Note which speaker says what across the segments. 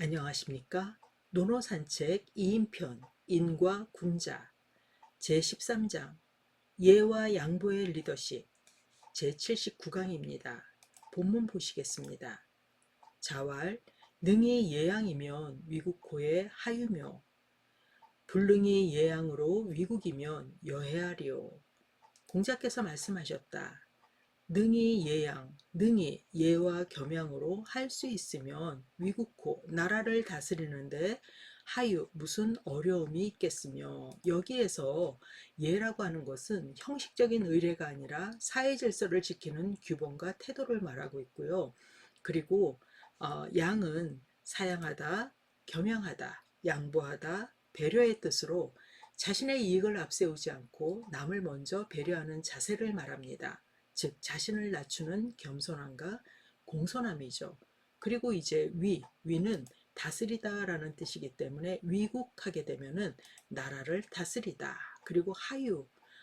Speaker 1: 안녕하십니까? 논어산책 2인편 인과 군자 제13장 예와 양보의 리더십 제79강입니다. 본문 보시겠습니다. 자왈 능히 예양이면 위국호의 하유며 불능히 예양으로 위국이면 여해하리요. 공자께서 말씀하셨다. 능히 예양, 능히 예와 겸양으로 할 수 있으면 위국호, 나라를 다스리는데 하유, 무슨 어려움이 있겠으며, 여기에서 예라고 하는 것은 형식적인 의례가 아니라 사회 질서를 지키는 규범과 태도를 말하고 있고요. 그리고 양은 사양하다, 겸양하다, 양보하다, 배려의 뜻으로 자신의 이익을 앞세우지 않고 남을 먼저 배려하는 자세를 말합니다. 즉 자신을 낮추는 겸손함과 공손함이죠. 그리고 이제 위는 다스리다라는 뜻이기 때문에 위국하게 되면은 나라를 다스리다. 그리고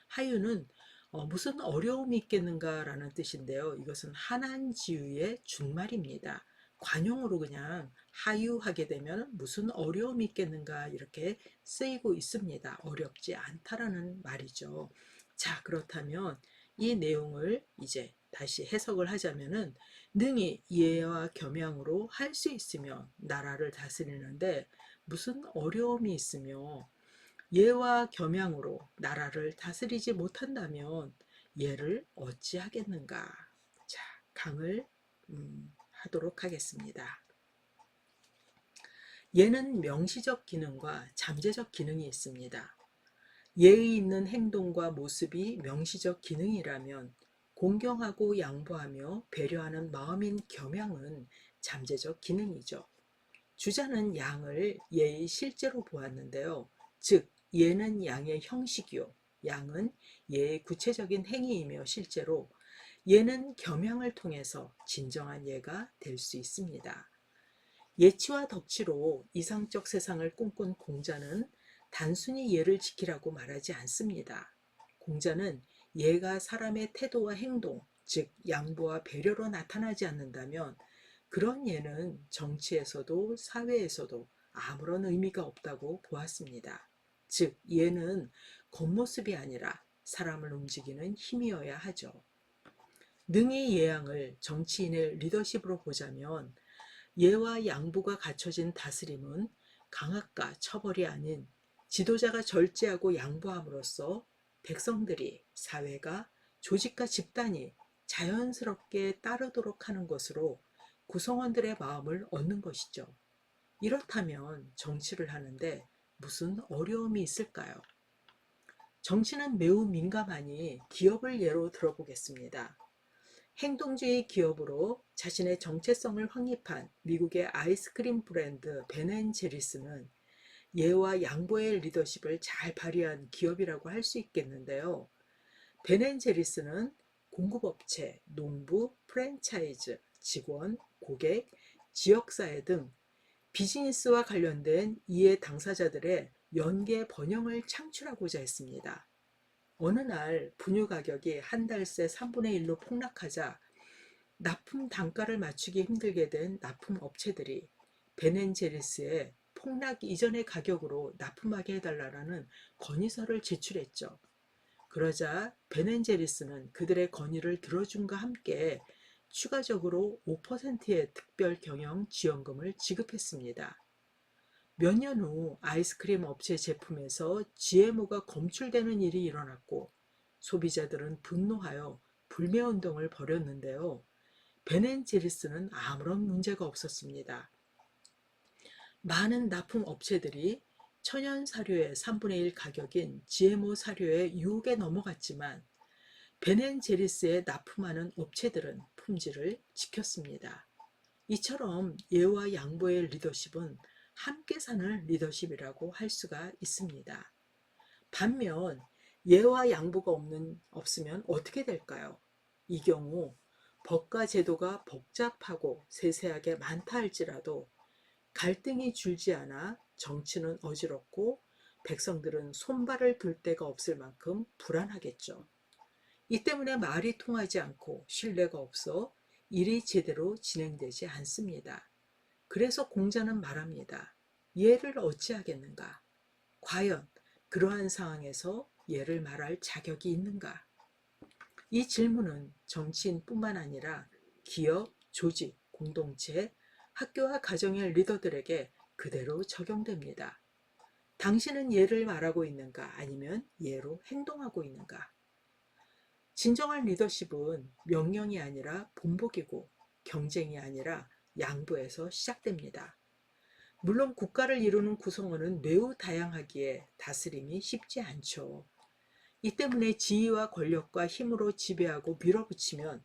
Speaker 1: 하유는 무슨 어려움이 있겠는가라는 뜻인데요. 이것은 한한지유의 준말입니다. 관용으로 그냥 하유하게 되면 무슨 어려움이 있겠는가 이렇게 쓰이고 있습니다. 어렵지 않다라는 말이죠. 자, 그렇다면 이 내용을 이제 다시 해석을 하자면은 능히 이해와 겸양으로 할 수 있으면 나라를 다스리는데 무슨 어려움이 있으며 예와 겸양으로 나라를 다스리지 못한다면 예를 어찌하겠는가. 자, 강을 하도록 하겠습니다. 예는 명시적 기능과 잠재적 기능이 있습니다. 예의 있는 행동과 모습이 명시적 기능이라면 공경하고 양보하며 배려하는 마음인 겸양은 잠재적 기능이죠. 주자는 양을 예의 실제로 보았는데요. 즉 예는 양의 형식이요, 양은 예의 구체적인 행위이며 실제로 예는 겸양을 통해서 진정한 예가 될 수 있습니다. 예치와 덕치로 이상적 세상을 꿈꾼 공자는 단순히 예를 지키라고 말하지 않습니다. 공자는 예가 사람의 태도와 행동, 즉 양보와 배려로 나타나지 않는다면 그런 예는 정치에서도 사회에서도 아무런 의미가 없다고 보았습니다. 즉 예는 겉모습이 아니라 사람을 움직이는 힘이어야 하죠. 능히 예양을 정치인의 리더십으로 보자면 예와 양보가 갖춰진 다스림은 강압과 처벌이 아닌 지도자가 절제하고 양보함으로써 백성들이, 사회가, 조직과 집단이 자연스럽게 따르도록 하는 것으로 구성원들의 마음을 얻는 것이죠. 이렇다면 정치를 하는데 무슨 어려움이 있을까요? 정치는 매우 민감하니 기업을 예로 들어보겠습니다. 행동주의 기업으로 자신의 정체성을 확립한 미국의 아이스크림 브랜드 벤앤제리스는 예와 양보의 리더십을 잘 발휘한 기업이라고 할 수 있겠는데요. 벤앤제리스는 공급업체, 농부, 프랜차이즈, 직원, 고객, 지역사회 등 비즈니스와 관련된 이해 당사자들의 연계 번영을 창출하고자 했습니다. 어느 날 분유 가격이 한 달 새 3분의 1로 폭락하자 납품 단가를 맞추기 힘들게 된 납품 업체들이 벤앤제리스에 폭락 이전의 가격으로 납품하게 해달라는 건의서를 제출했죠. 그러자 벤앤제리스는 그들의 건의를 들어줌과 함께 추가적으로 5%의 특별 경영 지원금을 지급했습니다. 몇 년 후 아이스크림 업체 제품에서 GMO가 검출되는 일이 일어났고 소비자들은 분노하여 불매운동을 벌였는데요. 벤앤제리스는 아무런 문제가 없었습니다. 많은 납품 업체들이 천연 사료의 3분의 1 가격인 GMO 사료의 유혹에 넘어갔지만 벤앤제리스에 납품하는 업체들은 품질을 지켰습니다. 이처럼 예와 양보의 리더십은 함께 사는 리더십이라고 할 수가 있습니다. 반면 예와 양보가 없으면 어떻게 될까요? 이 경우 법과 제도가 복잡하고 세세하게 많다 할지라도 갈등이 줄지 않아 정치는 어지럽고 백성들은 손발을 둘 데가 없을 만큼 불안하겠죠. 이 때문에 말이 통하지 않고 신뢰가 없어 일이 제대로 진행되지 않습니다. 그래서 공자는 말합니다. 예를 어찌하겠는가? 과연 그러한 상황에서 예를 말할 자격이 있는가? 이 질문은 정치인뿐만 아니라 기업, 조직, 공동체, 학교와 가정의 리더들에게 그대로 적용됩니다. 당신은 예를 말하고 있는가? 아니면 예로 행동하고 있는가? 진정한 리더십은 명령이 아니라 본보기고 경쟁이 아니라 양보에서 시작됩니다. 물론 국가를 이루는 구성원은 매우 다양하기에 다스림이 쉽지 않죠. 이 때문에 지위와 권력과 힘으로 지배하고 밀어붙이면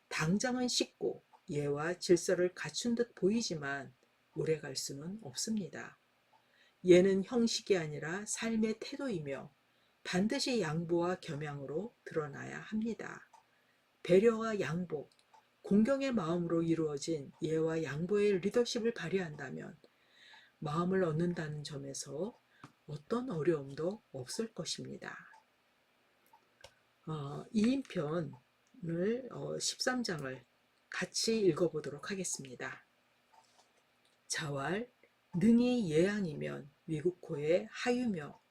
Speaker 1: 당장은 쉽고 예와 질서를 갖춘 듯 보이지만 오래 갈 수는 없습니다. 예는 형식이 아니라 삶의 태도이며 반드시 양보와 겸양으로 드러나야 합니다. 배려와 양보, 공경의 마음으로 이루어진 예와 양보의 리더십을 발휘한다면 마음을 얻는다는 점에서 어떤 어려움도 없을 것입니다. 2인편을 13장을 같이 읽어보도록 하겠습니다. 자왈, 능히 예양이면 위국호의 하유며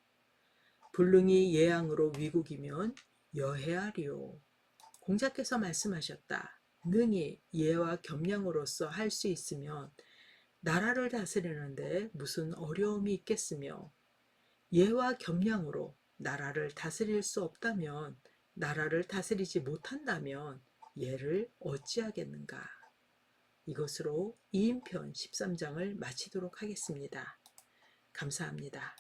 Speaker 1: 불능이 예양으로 위국이면 여해하리요. 공자께서 말씀하셨다. 능히 예와 겸양으로서 할 수 있으면 나라를 다스리는데 무슨 어려움이 있겠으며 예와 겸양으로 나라를 다스릴 수 없다면 나라를 다스리지 못한다면 예를 어찌하겠는가. 이것으로 2인편 13장을 마치도록 하겠습니다. 감사합니다.